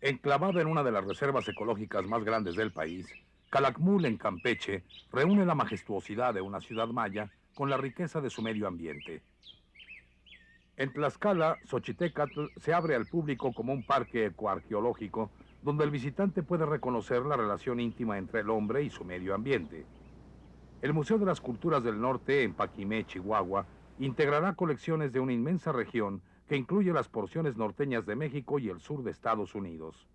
Enclavada en una de las reservas ecológicas más grandes del país, Calakmul, en Campeche, reúne la majestuosidad de una ciudad maya con la riqueza de su medio ambiente. En Tlaxcala, Xochitecatl se abre al público como un parque ecoarqueológico donde el visitante puede reconocer la relación íntima entre el hombre y su medio ambiente. El Museo de las Culturas del Norte, en Paquimé, Chihuahua, integrará colecciones de una inmensa región que incluye las porciones norteñas de México y el sur de Estados Unidos.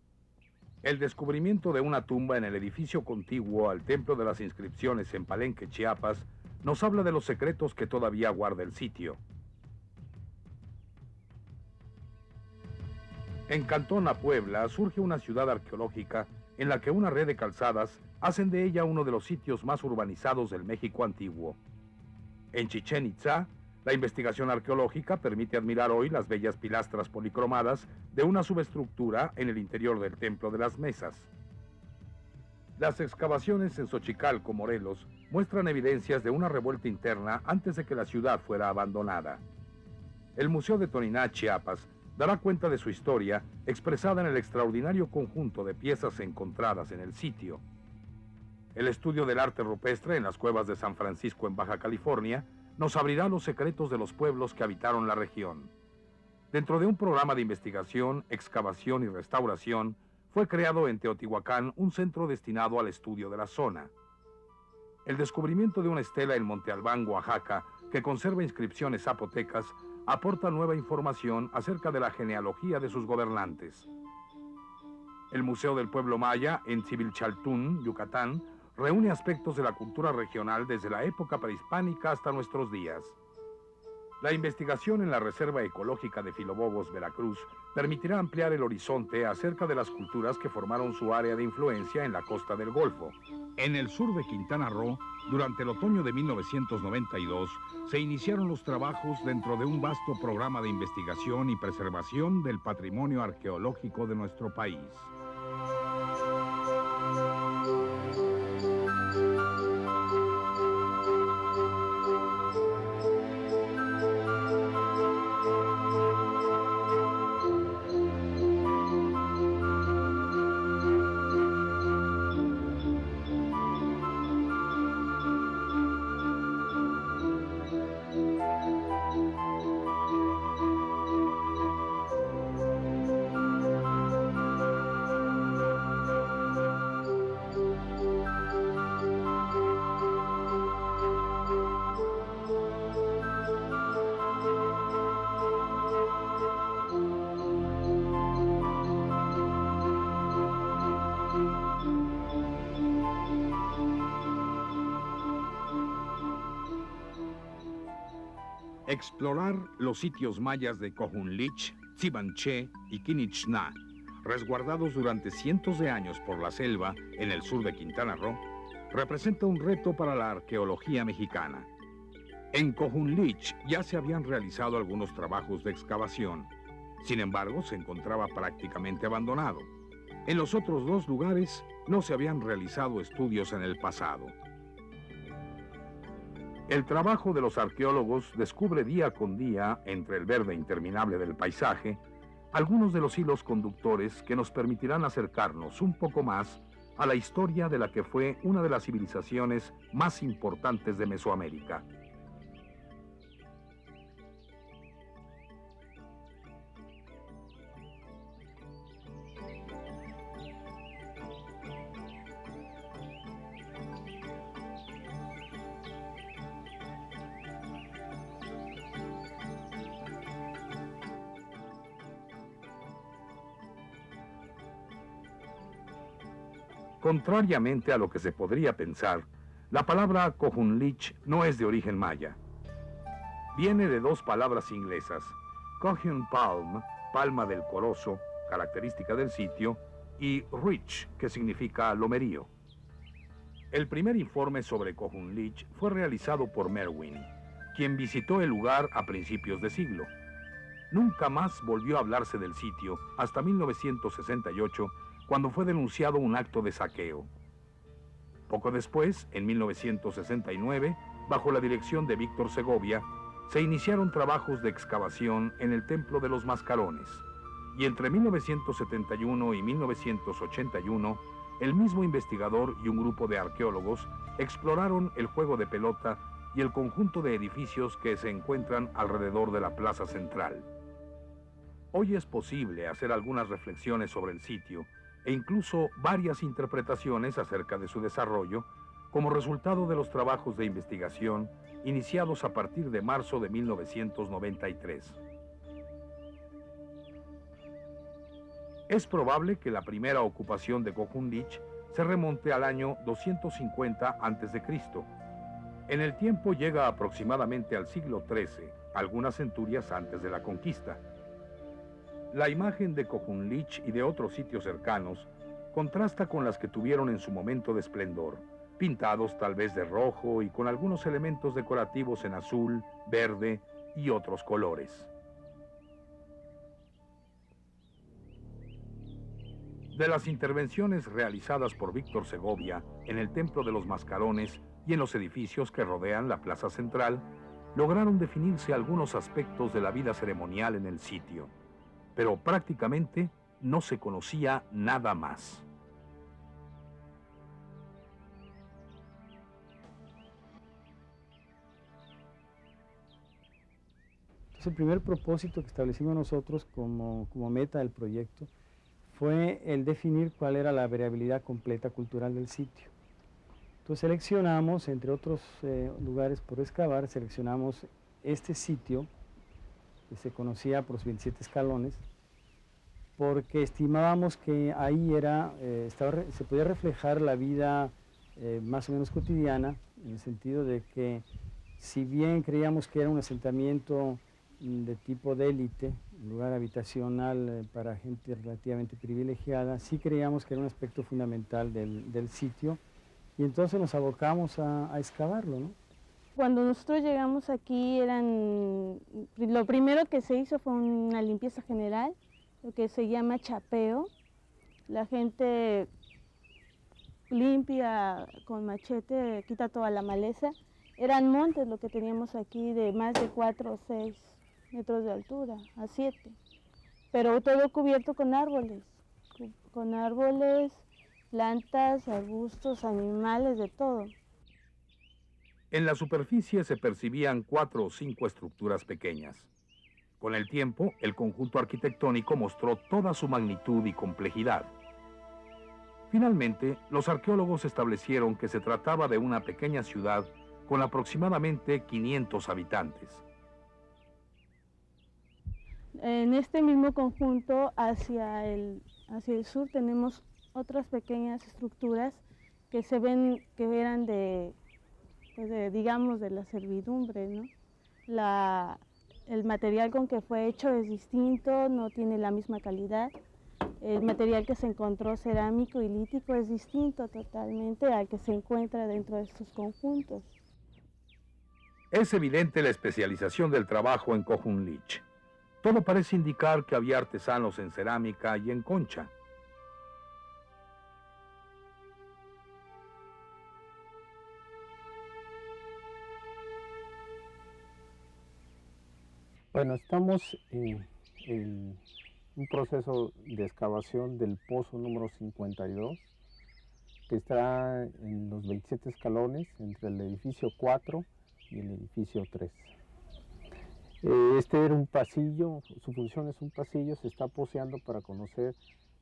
El descubrimiento de una tumba en el edificio contiguo al Templo de las Inscripciones en Palenque, Chiapas, nos habla de los secretos que todavía guarda el sitio. En Cantona, Puebla, surge una ciudad arqueológica en la que una red de calzadas hacen de ella uno de los sitios más urbanizados del México antiguo. En Chichén Itzá, la investigación arqueológica permite admirar hoy las bellas pilastras policromadas de una subestructura en el interior del Templo de las Mesas. Las excavaciones en Xochicalco, Morelos, muestran evidencias de una revuelta interna antes de que la ciudad fuera abandonada. El Museo de Toniná, Chiapas, dará cuenta de su historia expresada en el extraordinario conjunto de piezas encontradas en el sitio. El estudio del arte rupestre en las cuevas de San Francisco, en Baja California, nos abrirá los secretos de los pueblos que habitaron la región. Dentro de un programa de investigación, excavación y restauración, fue creado en Teotihuacán un centro destinado al estudio de la zona. El descubrimiento de una estela en Monte Albán, Oaxaca, que conserva inscripciones zapotecas, aporta nueva información acerca de la genealogía de sus gobernantes. El Museo del Pueblo Maya, en Civilchaltún, Yucatán, reúne aspectos de la cultura regional desde la época prehispánica hasta nuestros días. La investigación en la Reserva Ecológica de Filobobos, Veracruz, permitirá ampliar el horizonte acerca de las culturas que formaron su área de influencia en la costa del Golfo. En el sur de Quintana Roo, durante el otoño de 1992, se iniciaron los trabajos dentro de un vasto programa de investigación y preservación del patrimonio arqueológico de nuestro país. Explorar los sitios mayas de Cohunlich, Tsibanché y Quinichná, resguardados durante cientos de años por la selva en el sur de Quintana Roo, representa un reto para la arqueología mexicana. En Cohunlich ya se habían realizado algunos trabajos de excavación. Sin embargo, se encontraba prácticamente abandonado. En los otros dos lugares no se habían realizado estudios en el pasado. El trabajo de los arqueólogos descubre día con día, entre el verde interminable del paisaje, algunos de los hilos conductores que nos permitirán acercarnos un poco más a la historia de la que fue una de las civilizaciones más importantes de Mesoamérica. Contrariamente a lo que se podría pensar, la palabra Cohunlich no es de origen maya. Viene de dos palabras inglesas, Cohun Palm, palma del coloso, característica del sitio, y Rich, que significa lomerío. El primer informe sobre Cohunlich fue realizado por Merwin, quien visitó el lugar a principios de siglo. Nunca más volvió a hablarse del sitio hasta 1968, cuando fue denunciado un acto de saqueo. Poco después, en 1969, bajo la dirección de Víctor Segovia, se iniciaron trabajos de excavación en el Templo de los Mascarones. y entre 1971 y 1981, el mismo investigador y un grupo de arqueólogos exploraron el juego de pelota y el conjunto de edificios que se encuentran alrededor de la plaza central. Hoy es posible hacer algunas reflexiones sobre el sitio e incluso varias interpretaciones acerca de su desarrollo como resultado de los trabajos de investigación iniciados a partir de marzo de 1993. Es probable que la primera ocupación de Cojun Lich se remonte al año 250 a.C. En el tiempo llega aproximadamente al siglo XIII, algunas centurias antes de la conquista. La imagen de Cojun Lich y de otros sitios cercanos contrasta con las que tuvieron en su momento de esplendor, pintados tal vez de rojo y con algunos elementos decorativos en azul, verde y otros colores. De las intervenciones realizadas por Víctor Segovia en el Templo de los Mascarones y en los edificios que rodean la plaza central, lograron definirse algunos aspectos de la vida ceremonial en el sitio, pero prácticamente no se conocía nada más. Entonces, el primer propósito que establecimos nosotros como meta del proyecto fue el definir cuál era la variabilidad completa cultural del sitio. Entonces seleccionamos, entre otros lugares por excavar, seleccionamos este sitio, que se conocía por los 27 escalones, porque estimábamos que ahí se podía reflejar la vida más o menos cotidiana, en el sentido de que si bien creíamos que era un asentamiento de tipo de élite, un lugar habitacional para gente relativamente privilegiada, sí creíamos que era un aspecto fundamental del sitio, y entonces nos abocamos a excavarlo, ¿no? Cuando nosotros llegamos aquí, lo primero que se hizo fue una limpieza general, lo que se llama chapeo. La gente limpia con machete, quita toda la maleza. Eran montes lo que teníamos aquí de más de 4 o 6 metros de altura, a 7, pero todo cubierto con árboles, plantas, arbustos, animales, de todo. En la superficie se percibían 4 o 5 estructuras pequeñas. Con el tiempo, el conjunto arquitectónico mostró toda su magnitud y complejidad. Finalmente, los arqueólogos establecieron que se trataba de una pequeña ciudad con aproximadamente 500 habitantes. En este mismo conjunto, hacia el sur, tenemos otras pequeñas estructuras que se ven que eran digamos, de la servidumbre, ¿no? El material con que fue hecho es distinto, no tiene la misma calidad. El material que se encontró cerámico y lítico es distinto totalmente al que se encuentra dentro de estos conjuntos. Es evidente la especialización del trabajo en Cojun Lich. Todo parece indicar que había artesanos en cerámica y en concha. Bueno, estamos en un proceso de excavación del pozo número 52, que está en los 27 escalones entre el edificio 4 y el edificio 3. Este era un pasillo, su función es un pasillo, se está poseando para conocer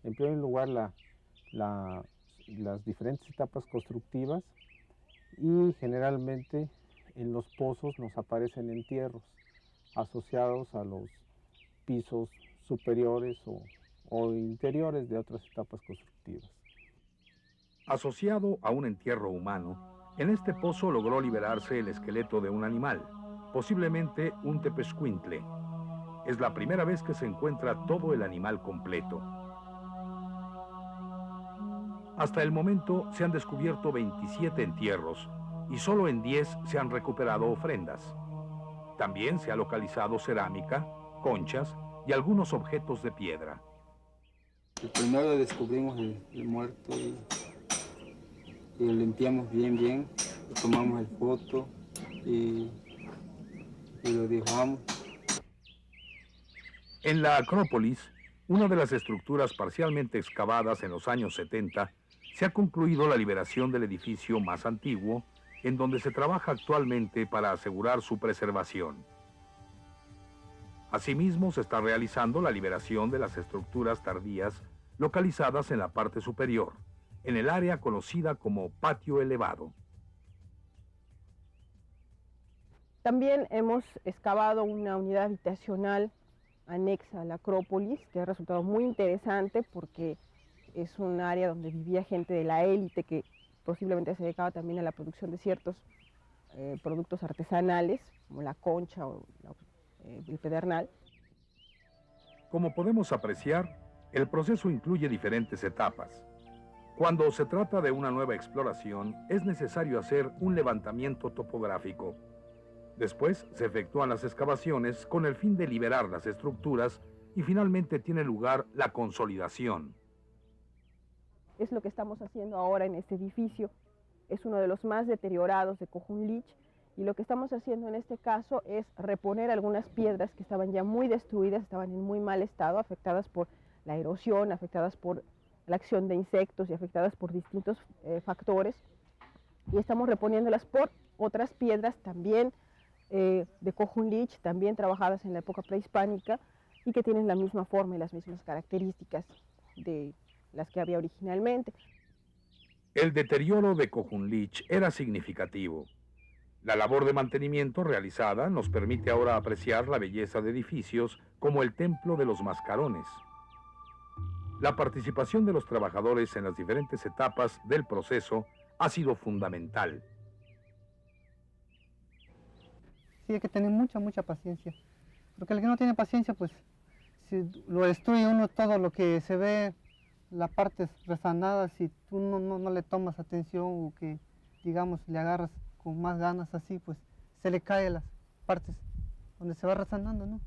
en primer lugar las diferentes etapas constructivas, y generalmente en los pozos nos aparecen entierros asociados a los pisos superiores o interiores de otras etapas constructivas. Asociado a un entierro humano, en este pozo logró liberarse el esqueleto de un animal, posiblemente un tepezcuintle. Es la primera vez que se encuentra todo el animal completo. Hasta el momento se han descubierto 27 entierros y solo en 10 se han recuperado ofrendas. También se ha localizado cerámica, conchas y algunos objetos de piedra. Primero descubrimos el muerto y lo limpiamos bien, le tomamos el foto y lo dibujamos. En la Acrópolis, una de las estructuras parcialmente excavadas en los años 70, se ha concluido la liberación del edificio más antiguo, en donde se trabaja actualmente para asegurar su preservación. Asimismo, se está realizando la liberación de las estructuras tardías localizadas en la parte superior, en el área conocida como patio elevado. También hemos excavado una unidad habitacional anexa a la Acrópolis, que ha resultado muy interesante porque es un área donde vivía gente de la élite que posiblemente se dedicaba también a la producción de ciertos productos artesanales, como la concha o el pedernal. Como podemos apreciar, el proceso incluye diferentes etapas. Cuando se trata de una nueva exploración, es necesario hacer un levantamiento topográfico. Después se efectúan las excavaciones con el fin de liberar las estructuras y finalmente tiene lugar la consolidación. Es lo que estamos haciendo ahora en este edificio. Es uno de los más deteriorados de Cojunlich y lo que estamos haciendo en este caso es reponer algunas piedras que estaban ya muy destruidas, estaban en muy mal estado, afectadas por la erosión, afectadas por la acción de insectos y afectadas por distintos factores. Y estamos reponiéndolas por otras piedras también de Cojunlich, también trabajadas en la época prehispánica y que tienen la misma forma y las mismas características de las que había originalmente. El deterioro de Cojunlich era significativo. La labor de mantenimiento realizada nos permite ahora apreciar la belleza de edificios como el Templo de los Mascarones. La participación de los trabajadores en las diferentes etapas del proceso ha sido fundamental. Sí, hay que tener mucha paciencia, porque el que no tiene paciencia, pues, si lo destruye uno todo lo que se ve, la parte resanada, si tú no le tomas atención o que, digamos, le agarras con más ganas así, pues, se le caen las partes donde se va resanando, ¿no?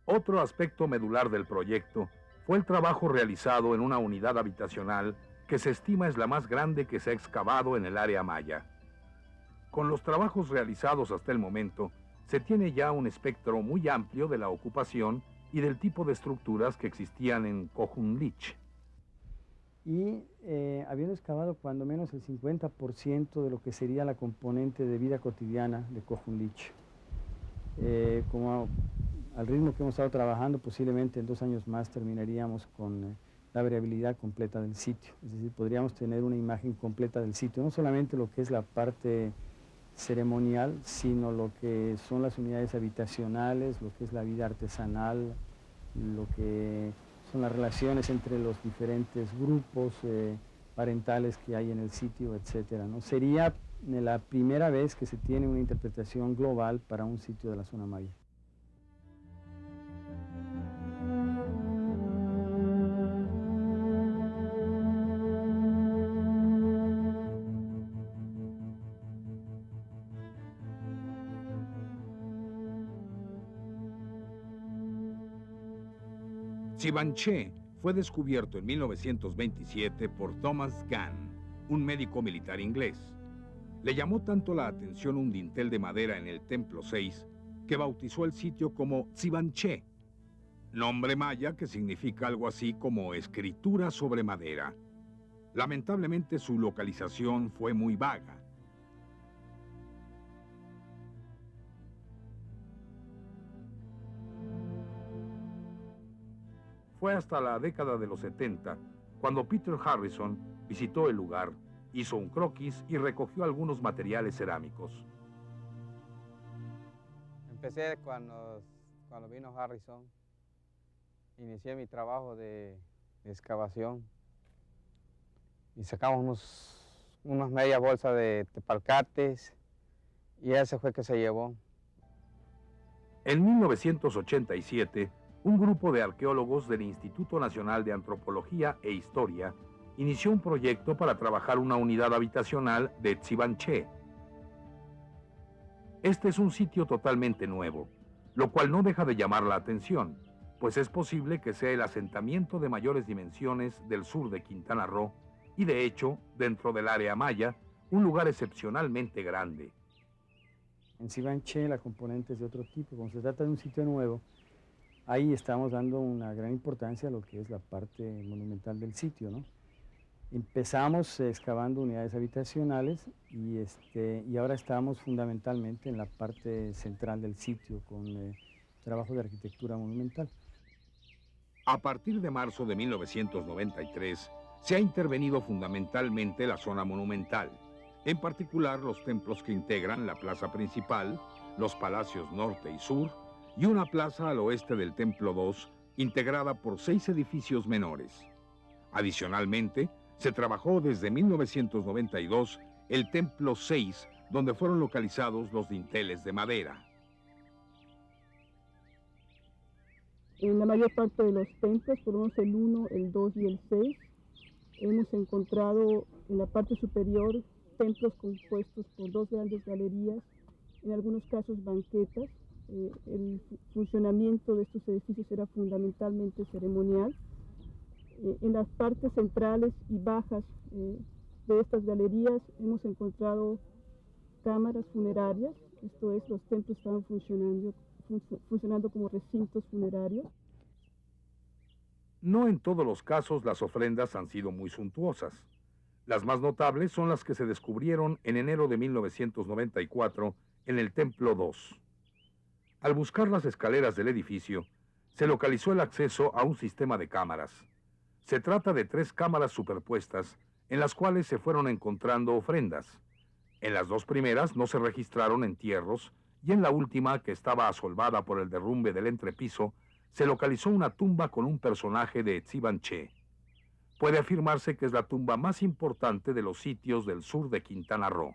Otro aspecto medular del proyecto fue el trabajo realizado en una unidad habitacional que se estima es la más grande que se ha excavado en el área maya. Con los trabajos realizados hasta el momento, se tiene ya un espectro muy amplio de la ocupación y del tipo de estructuras que existían en Cojunlich. Y habiendo excavado cuando menos el 50% de lo que sería la componente de vida cotidiana de Cojunlich. Como al ritmo que hemos estado trabajando, posiblemente en 2 años más terminaríamos con la variabilidad completa del sitio. Es decir, podríamos tener una imagen completa del sitio, no solamente lo que es la parte ceremonial, sino lo que son las unidades habitacionales, lo que es la vida artesanal, lo que son las relaciones entre los diferentes grupos parentales que hay en el sitio, etcétera, ¿no? Sería la primera vez que se tiene una interpretación global para un sitio de la zona maya. Tsibanché fue descubierto en 1927 por Thomas Gann, un médico militar inglés. Le llamó tanto la atención un dintel de madera en el Templo 6 que bautizó el sitio como Tsibanché, nombre maya que significa algo así como escritura sobre madera. Lamentablemente su localización fue muy vaga. Fue hasta la década de los 70 cuando Peter Harrison visitó el lugar, hizo un croquis y recogió algunos materiales cerámicos. Empecé cuando vino Harrison, inicié mi trabajo de excavación y sacamos unas media bolsa de tepalcates y ese fue que se llevó. En 1987, un grupo de arqueólogos del Instituto Nacional de Antropología e Historia inició un proyecto para trabajar una unidad habitacional de Tsibanché. Este es un sitio totalmente nuevo, lo cual no deja de llamar la atención, pues es posible que sea el asentamiento de mayores dimensiones del sur de Quintana Roo y, de hecho, dentro del área maya, un lugar excepcionalmente grande. En Tsibanché la componente es de otro tipo. Como se trata de un sitio nuevo, ahí estamos dando una gran importancia a lo que es la parte monumental del sitio, ¿no? Empezamos excavando unidades habitacionales y ahora estamos fundamentalmente en la parte central del sitio con trabajo de arquitectura monumental. A partir de marzo de 1993, se ha intervenido fundamentalmente la zona monumental, en particular los templos que integran la plaza principal, los palacios norte y sur, y una plaza al oeste del Templo 2, integrada por 6 edificios menores. Adicionalmente, se trabajó desde 1992 el Templo 6, donde fueron localizados los dinteles de madera. En la mayor parte de los templos, por lo menos el 1, el 2 y el 6, hemos encontrado en la parte superior templos compuestos por 2 grandes galerías, en algunos casos banquetas. El funcionamiento de estos edificios era fundamentalmente ceremonial. En las partes centrales y bajas de estas galerías hemos encontrado cámaras funerarias, esto es, los templos estaban funcionando como recintos funerarios. No en todos los casos las ofrendas han sido muy suntuosas. Las más notables son las que se descubrieron en enero de 1994 en el Templo 2. Al buscar las escaleras del edificio, se localizó el acceso a un sistema de cámaras. Se trata de 3 cámaras superpuestas en las cuales se fueron encontrando ofrendas. En las 2 primeras no se registraron entierros y en la última, que estaba asolvada por el derrumbe del entrepiso, se localizó una tumba con un personaje de Tsibanché. Puede afirmarse que es la tumba más importante de los sitios del sur de Quintana Roo.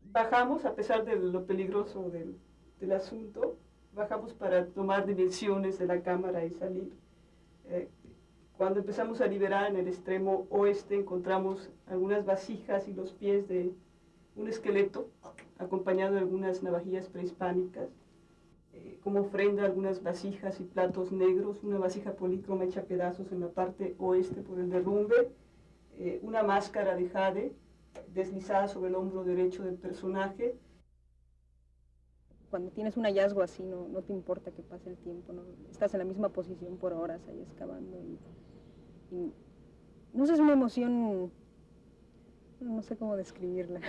Bajamos, a pesar de lo peligroso del asunto, bajamos para tomar dimensiones de la cámara y salir. Cuando empezamos a liberar en el extremo oeste, encontramos algunas vasijas y los pies de un esqueleto, acompañado de algunas navajillas prehispánicas. Como ofrenda, algunas vasijas y platos negros, una vasija polícroma hecha pedazos en la parte oeste por el derrumbe, una máscara de jade deslizada sobre el hombro derecho del personaje. Cuando tienes un hallazgo así, no te importa que pase el tiempo, ¿no? Estás en la misma posición por horas ahí excavando y no sé, es una emoción, no sé cómo describirla.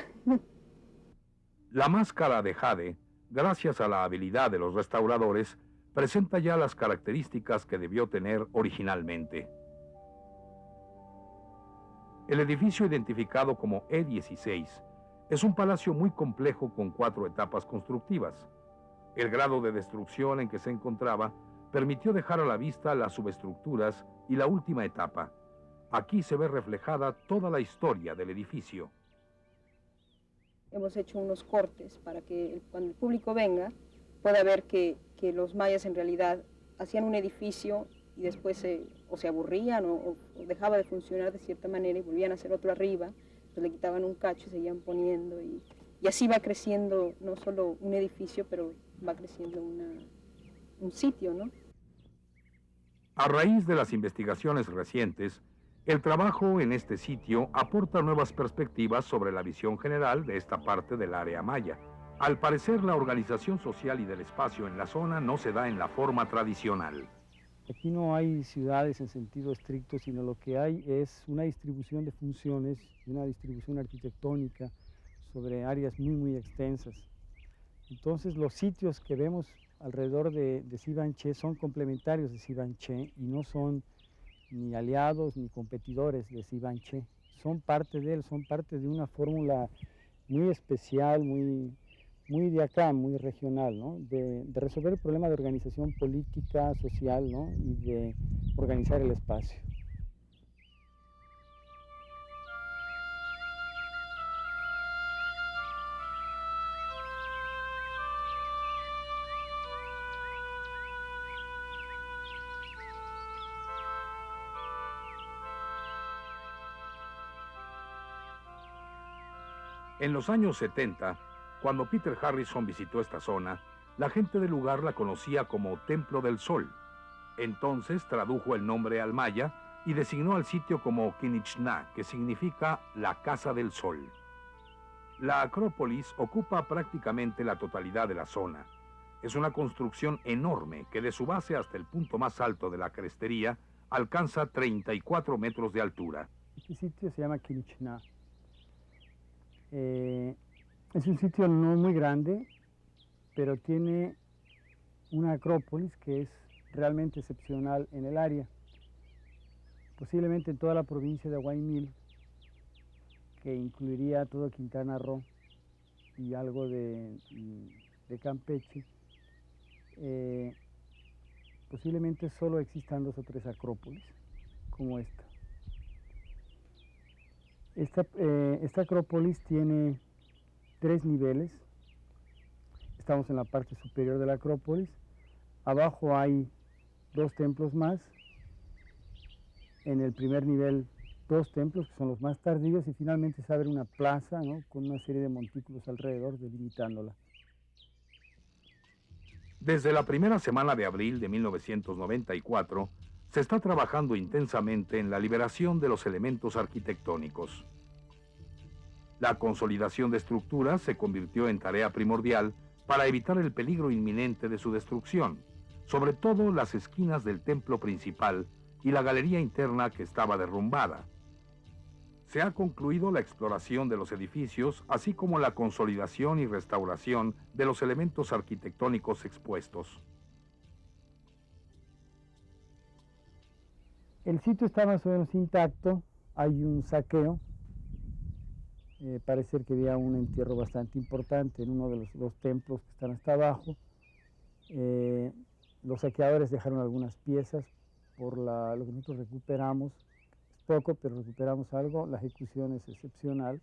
La máscara de jade, gracias a la habilidad de los restauradores, presenta ya las características que debió tener originalmente. El edificio identificado como E16 es un palacio muy complejo con 4 etapas constructivas. El grado de destrucción en que se encontraba permitió dejar a la vista las subestructuras y la última etapa. Aquí se ve reflejada toda la historia del edificio. Hemos hecho unos cortes para que cuando el público venga pueda ver que los mayas en realidad hacían un edificio y después o se aburrían o dejaba de funcionar de cierta manera y volvían a hacer otro arriba, pues le quitaban un cacho y seguían poniendo y así va creciendo no solo un edificio, pero va creciendo un sitio, ¿no? A raíz de las investigaciones recientes, el trabajo en este sitio aporta nuevas perspectivas sobre la visión general de esta parte del área maya. Al parecer, la organización social y del espacio en la zona no se da en la forma tradicional. Aquí no hay ciudades en sentido estricto, sino lo que hay es una distribución de funciones, una distribución arquitectónica sobre áreas muy, muy extensas. Entonces, los sitios que vemos alrededor de Tsibanché son complementarios de Tsibanché y no son ni aliados ni competidores de Tsibanché. Son parte de él, son parte de una fórmula muy especial, muy de acá, muy regional, ¿no? De resolver el problema de organización política, social, ¿no? Y de organizar el espacio. En los años 70, cuando Peter Harrison visitó esta zona, la gente del lugar la conocía como Templo del Sol. Entonces tradujo el nombre al maya y designó al sitio como Quinichná, que significa la Casa del Sol. La Acrópolis ocupa prácticamente la totalidad de la zona. es una construcción enorme que de su base hasta el punto más alto de la crestería alcanza 34 metros de altura. Este sitio se llama Quinichná. Es un sitio no muy grande, pero tiene una acrópolis que es realmente excepcional en el área. Posiblemente en toda la provincia de Guaymil, que incluiría todo Quintana Roo y algo de Campeche, posiblemente solo existan 2 o 3 acrópolis como esta. Esta acrópolis tiene 3 niveles. Estamos en la parte superior de la acrópolis. Abajo hay 2 templos más. En el primer nivel 2 templos, que son los más tardíos, y finalmente se abre una plaza, ¿no?, con una serie de montículos alrededor delimitándola. Desde la primera semana de abril de 1994, se está trabajando intensamente en la liberación de los elementos arquitectónicos. La consolidación de estructuras se convirtió en tarea primordial para evitar el peligro inminente de su destrucción, sobre todo las esquinas del templo principal y la galería interna que estaba derrumbada. Se ha concluido la exploración de los edificios, así como la consolidación y restauración de los elementos arquitectónicos expuestos. El sitio está más o menos intacto, hay un saqueo. Parece ser que había un entierro bastante importante en uno de los 2 templos que están hasta abajo. Los saqueadores dejaron algunas piezas por lo que nosotros recuperamos. Es poco, pero recuperamos algo. La ejecución es excepcional.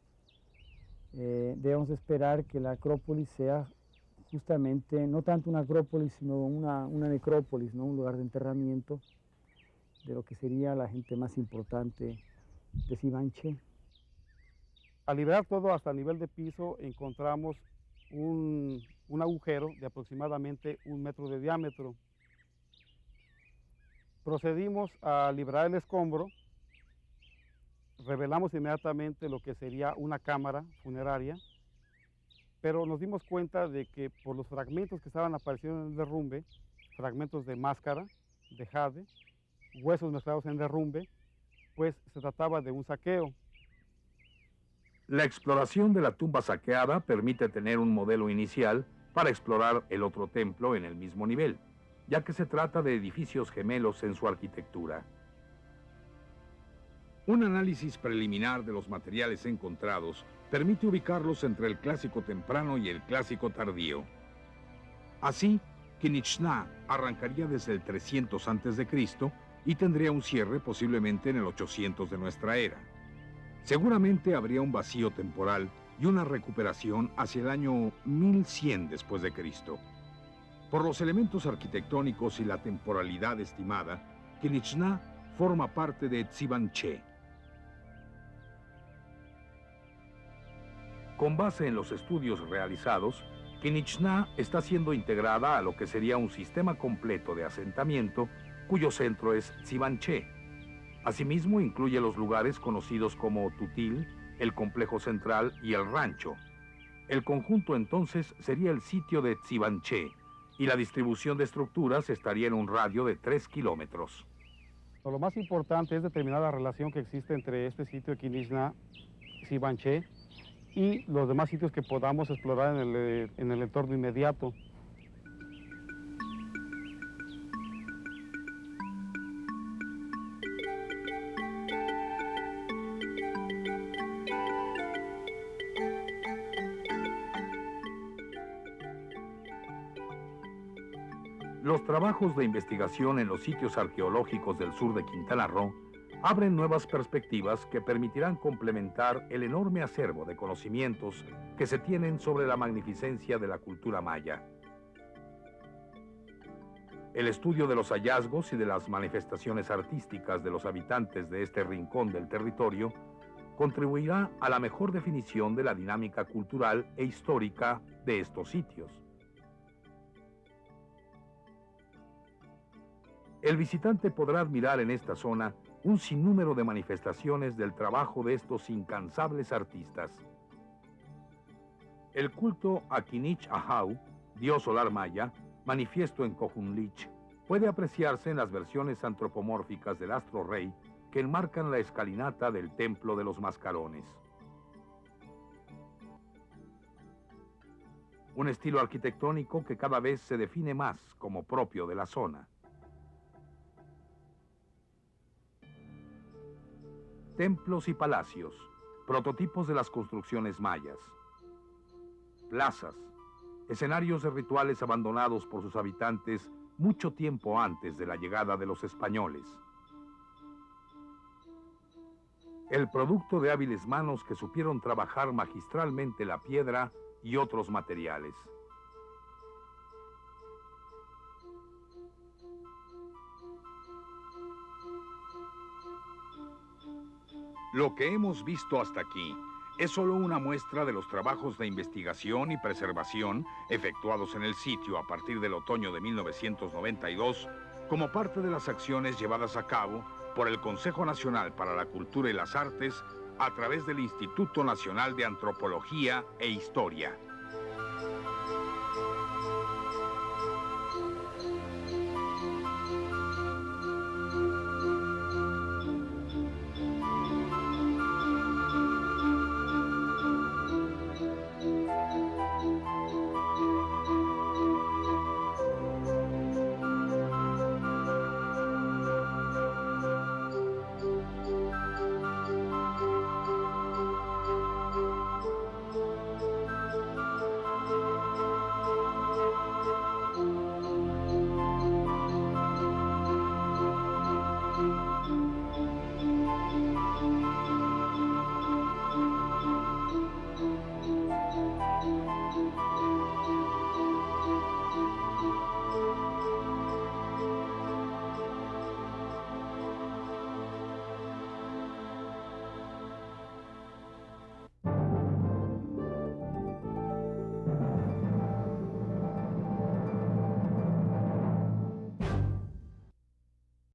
Debemos esperar que la acrópolis sea justamente, no tanto una acrópolis, sino una necrópolis, ¿no?, un lugar de enterramiento de lo que sería la gente más importante de Sibanché. Al liberar todo hasta el nivel de piso, encontramos un agujero de aproximadamente 1 metro de diámetro. Procedimos a liberar el escombro, revelamos inmediatamente lo que sería una cámara funeraria, pero nos dimos cuenta de que por los fragmentos que estaban apareciendo en el derrumbe, fragmentos de máscara, de jade, huesos mezclados en derrumbe, pues se trataba de un saqueo. La exploración de la tumba saqueada permite tener un modelo inicial para explorar el otro templo en el mismo nivel, ya que se trata de edificios gemelos en su arquitectura. Un análisis preliminar de los materiales encontrados permite ubicarlos entre el clásico temprano y el clásico tardío. Así, Quinichná arrancaría desde el 300 a.C. y tendría un cierre posiblemente en el 800 de nuestra era. Seguramente habría un vacío temporal y una recuperación hacia el año 1100 después de Cristo. Por los elementos arquitectónicos y la temporalidad estimada, Quinichná forma parte de Tsibanché. Con base en los estudios realizados, Quinichná está siendo integrada a lo que sería un sistema completo de asentamiento cuyo centro es Tsibanché. Asimismo, incluye los lugares conocidos como Tutil, el complejo central y el rancho. El conjunto entonces sería el sitio de Tsibanché y la distribución de estructuras estaría en un radio de 3 kilómetros. Lo más importante es determinar la relación que existe entre este sitio de Quinichná, Tsibanché, y los demás sitios que podamos explorar en el entorno inmediato. Los trabajos de investigación en los sitios arqueológicos del sur de Quintana Roo abren nuevas perspectivas que permitirán complementar el enorme acervo de conocimientos que se tienen sobre la magnificencia de la cultura maya. El estudio de los hallazgos y de las manifestaciones artísticas de los habitantes de este rincón del territorio contribuirá a la mejor definición de la dinámica cultural e histórica de estos sitios. El visitante podrá admirar en esta zona un sinnúmero de manifestaciones del trabajo de estos incansables artistas. El culto a Quinich Ahau, dios solar maya, manifiesto en Cojunlich, puede apreciarse en las versiones antropomórficas del astro rey que enmarcan la escalinata del Templo de los Mascarones. Un estilo arquitectónico que cada vez se define más como propio de la zona. Templos y palacios, prototipos de las construcciones mayas. Plazas, escenarios de rituales abandonados por sus habitantes mucho tiempo antes de la llegada de los españoles. El producto de hábiles manos que supieron trabajar magistralmente la piedra y otros materiales. Lo que hemos visto hasta aquí es solo una muestra de los trabajos de investigación y preservación efectuados en el sitio a partir del otoño de 1992 como parte de las acciones llevadas a cabo por el Consejo Nacional para la Cultura y las Artes a través del Instituto Nacional de Antropología e Historia.